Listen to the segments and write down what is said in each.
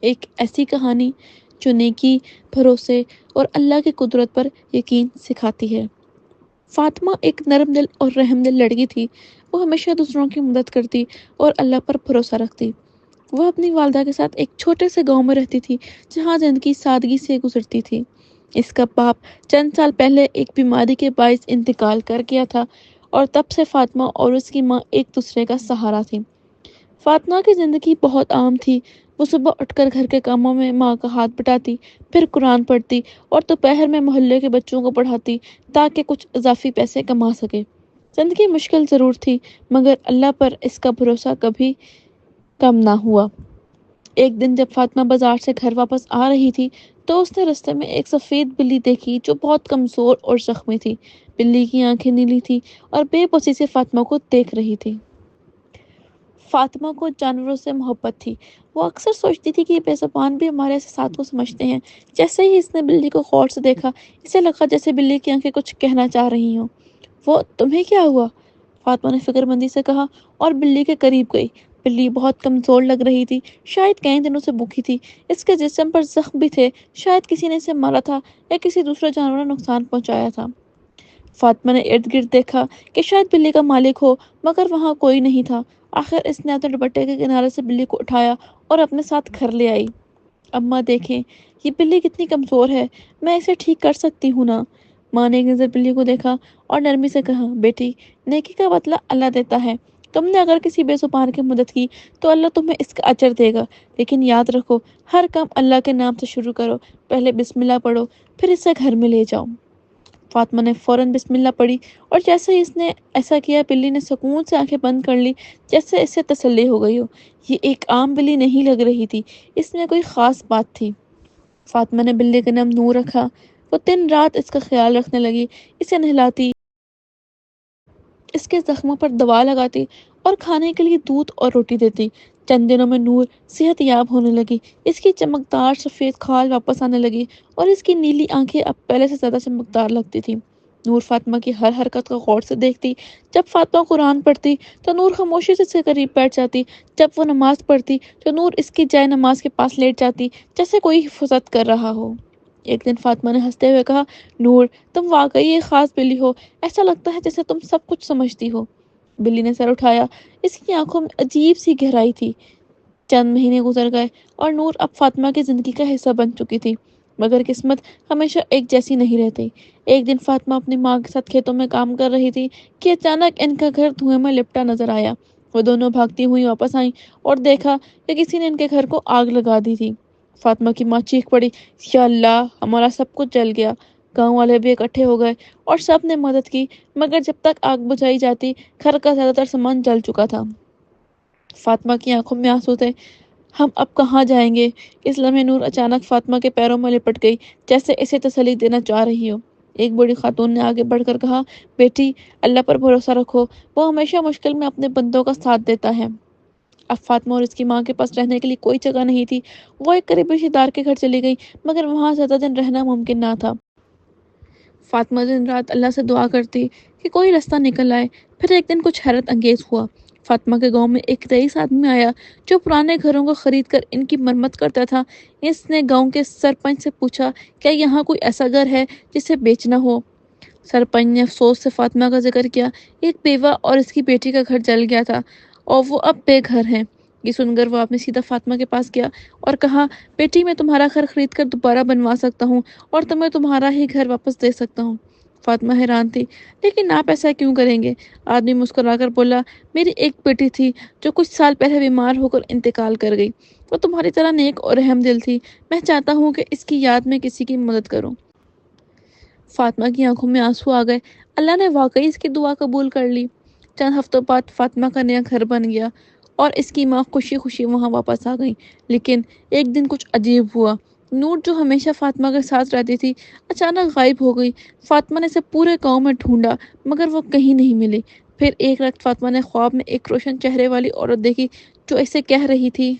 ایک ایسی کہانی جو نیکی، بھروسے اور اللہ کی قدرت پر یقین سکھاتی ہے۔ فاطمہ ایک نرم دل اور رحم دل لڑکی تھی۔ وہ ہمیشہ دوسروں کی مدد کرتی اور اللہ پر بھروسہ رکھتی۔ وہ اپنی والدہ کے ساتھ ایک چھوٹے سے گاؤں میں رہتی تھی جہاں زندگی سادگی سے گزرتی تھی۔ اس کا باپ چند سال پہلے ایک بیماری کے باعث انتقال کر گیا تھا اور تب سے فاطمہ اور اس کی ماں ایک دوسرے کا سہارا تھی۔ فاطمہ کی زندگی بہت عام تھی۔ وہ صبح اٹھ کر گھر کے کاموں میں ماں کا ہاتھ بٹاتی، پھر قرآن پڑھتی اور دوپہر میں محلے کے بچوں کو پڑھاتی تاکہ کچھ اضافی پیسے کما سکے۔ زندگی مشکل ضرور تھی مگر اللہ پر اس کا بھروسہ کبھی کم نہ ہوا۔ ایک دن جب فاطمہ بازار سے گھر واپس آ رہی تھی تو اس نے رستے میں ایک سفید بلی دیکھی جو بہت کمزور اور زخمی تھی۔ بلی کی آنکھیں نیلی تھی اور بے بسی سے فاطمہ کو دیکھ رہی تھی۔ فاطمہ کو جانوروں سے محبت تھی۔ وہ اکثر سوچتی تھی کہ یہ بے زبان بھی ہمارے احساسات کو سمجھتے ہیں۔ جیسے ہی اس نے بلی کو غور سے دیکھا، اسے لگا جیسے بلی کی آنکھیں کچھ کہنا چاہ رہی ہوں۔ وہ تمہیں کیا ہوا؟ فاطمہ نے فکر مندی سے کہا اور بلی کے قریب گئی۔ بلی بہت کمزور لگ رہی تھی، شاید کئی دنوں سے بھوکی تھی۔ اس کے جسم پر زخم بھی تھے، شاید کسی نے اسے مارا تھا یا کسی دوسرے جانور نے نقصان پہنچایا تھا۔ فاطمہ نے ارد گرد دیکھا کہ شاید بلی کا مالک ہو مگر وہاں کوئی نہیں تھا۔ آخر اس نے اپنے دوپٹے کے کنارے سے بلی کو اٹھایا اور اپنے ساتھ گھر لے آئی۔ اماں دیکھیں، یہ بلی کتنی کمزور ہے، میں اسے ٹھیک کر سکتی ہوں نا؟ ماں نے ایک نظر بلی کو دیکھا اور نرمی سے کہا، بیٹی، نیکی کا بدلہ اللہ دیتا ہے۔ تم نے اگر کسی بے زبان کی مدد کی تو اللہ تمہیں اس کا اجر دے گا، لیکن یاد رکھو ہر کام اللہ کے نام سے شروع کرو، پہلے بسم اللہ پڑھو پھر اسے گھر میں لے جاؤ۔ فاطمہ نے فوراً بسم اللہ پڑھی اور جیسے ہی اس نے ایسا کیا بلی نے سکون سے آنکھیں بند کر لی جیسے اسے تسلی ہو گئی ہو۔ یہ ایک عام بلی نہیں لگ رہی تھی، اس میں کوئی خاص بات تھی۔ فاطمہ نے بلی کا نام نور رکھا۔ وہ دن رات اس کا خیال رکھنے لگی، اسے نہلاتی، اس کے زخموں پر دوا لگاتی اور کھانے کے لیے دودھ اور روٹی دیتی۔ چند دنوں میں نور صحت یاب ہونے لگی، اس کی چمکدار سفید کھال واپس آنے لگی اور اس کی نیلی آنکھیں اب پہلے سے زیادہ چمکدار لگتی تھیں۔ نور فاطمہ کی ہر حرکت کو غور سے دیکھتی۔ جب فاطمہ قرآن پڑھتی تو نور خاموشی سے اس کے قریب بیٹھ جاتی۔ جب وہ نماز پڑھتی تو نور اس کی جائے نماز کے پاس لیٹ جاتی جیسے کوئی حفاظت کر رہا ہو۔ ایک دن فاطمہ نے ہنستے ہوئے کہا، نور، تم واقعی ایک خاص بلی ہو، ایسا لگتا ہے جیسے تم سب کچھ سمجھتی ہو۔ بلی نے سر اٹھایا، اس کی آنکھوں میں عجیب سی گہرائی تھی۔ چند مہینے گزر گئے اور نور اب فاطمہ کی زندگی کا حصہ بن چکی تھی، مگر قسمت ہمیشہ ایک جیسی نہیں رہتی۔ ایک دن فاطمہ اپنی ماں کے ساتھ کھیتوں میں کام کر رہی تھی کہ اچانک ان کا گھر دھوئیں میں لپٹا نظر آیا۔ وہ دونوں بھاگتی ہوئی واپس آئیں اور دیکھا کہ کسی نے ان کے گھر کو آگ لگا دی تھی۔ فاطمہ کی ماں چیخ پڑی، یا اللہ، ہمارا سب کچھ جل گیا۔ گاؤں والے بھی اکٹھے ہو گئے اور سب نے مدد کی، مگر جب تک آگ بجھائی جاتی گھر کا زیادہ تر سامان جل چکا تھا۔ فاطمہ کی آنکھوں میں آنسو تھے۔ ہم اب کہاں جائیں گے؟ اس لمحے نور اچانک فاطمہ کے پیروں میں لپٹ گئی جیسے اسے تسلی دینا چاہ رہی ہو۔ ایک بڑی خاتون نے آگے بڑھ کر کہا، بیٹی، اللہ پر بھروسہ رکھو، وہ ہمیشہ مشکل میں اپنے بندوں کا ساتھ دیتا ہے۔ اب فاطمہ اور اس کی ماں کے پاس رہنے کے لیے کوئی جگہ نہیں تھی۔ وہ ایک قریبی رشتہ دار کے گھر چلی گئی مگر وہاں زیادہ دن رہنا ممکن نہ تھا۔ فاطمہ دن رات اللہ سے دعا کرتی کہ کوئی رستہ نکل آئے۔ پھر ایک دن کچھ حیرت انگیز ہوا۔ فاطمہ کے گاؤں میں ایک رئیس آدمی آیا جو پرانے گھروں کو خرید کر ان کی مرمت کرتا تھا۔ اس نے گاؤں کے سرپنچ سے پوچھا، کیا یہاں کوئی ایسا گھر ہے جسے بیچنا ہو؟ سرپنچ نے افسوس سے فاطمہ کا ذکر کیا۔ ایک بیوہ اور اس کی بیٹی کا گھر جل گیا تھا اور وہ اب بے گھر ہیں۔ یہ سن کر وہ آدمی سیدھا فاطمہ کے پاس گیا اور کہا، بیٹی، میں تمہارا گھر خرید کر دوبارہ بنوا سکتا ہوں اور تمہیں تمہارا ہی گھر واپس دے سکتا ہوں۔ فاطمہ حیران تھی، لیکن آپ ایسا کیوں کریں گے؟ آدمی مسکرا کر بولا، میری ایک بیٹی تھی جو کچھ سال پہلے بیمار ہو کر انتقال کر گئی۔ وہ تمہاری طرح نیک اور رحم دل تھی۔ میں چاہتا ہوں کہ اس کی یاد میں کسی کی مدد کروں۔ فاطمہ کی آنکھوں میں آنسو آ گئے۔ اللہ نے واقعی اس کی دعا قبول کر لی۔ چند ہفتوں بعد فاطمہ کا نیا گھر بن گیا اور اس کی ماں خوشی خوشی وہاں واپس آ گئی۔ لیکن ایک دن کچھ عجیب ہوا۔ نور جو ہمیشہ فاطمہ کے ساتھ رہتی تھی اچانک غائب ہو گئی۔ فاطمہ نے اسے پورے گاؤں میں ڈھونڈا مگر وہ کہیں نہیں ملی۔ پھر ایک رات فاطمہ نے خواب میں ایک روشن چہرے والی عورت دیکھی جو اسے کہہ رہی تھی،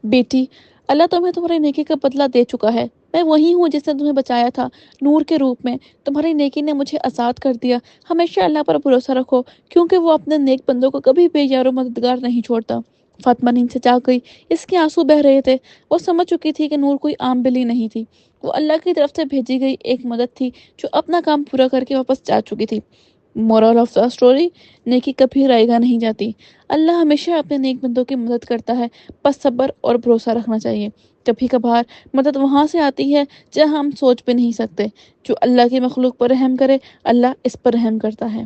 بیٹی، اللہ تمہیں تمہاری نیکی کا بدلہ دے چکا ہے۔ میں وہی ہوں جس نے تمہیں بچایا تھا، نور کے روپ میں۔ تمہاری نیکی نے مجھے آزاد کر دیا۔ ہمیشہ اللہ پر بھروسہ رکھو کیونکہ وہ اپنے نیک بندوں کو کبھی بے یار و مددگار نہیں چھوڑتا۔ فاطمہ نیند سے جاگ گئی، اس کے آنسو بہہ رہے تھے۔ وہ سمجھ چکی تھی کہ نور کوئی عام بلی نہیں تھی، وہ اللہ کی طرف سے بھیجی گئی ایک مدد تھی جو اپنا کام پورا کر کے واپس جا چکی تھی۔ مورل آف دا اسٹوری: نیکی کبھی رائے گا نہیں جاتی، اللہ ہمیشہ اپنے نیک بندوں کی مدد کرتا ہے، بس صبر اور بھروسہ رکھنا چاہیے۔ کبھی کبھار مدد وہاں سے آتی ہے جہاں ہم سوچ بھی نہیں سکتے۔ جو اللہ کی مخلوق پر رحم کرے، اللہ اس پر رحم کرتا ہے۔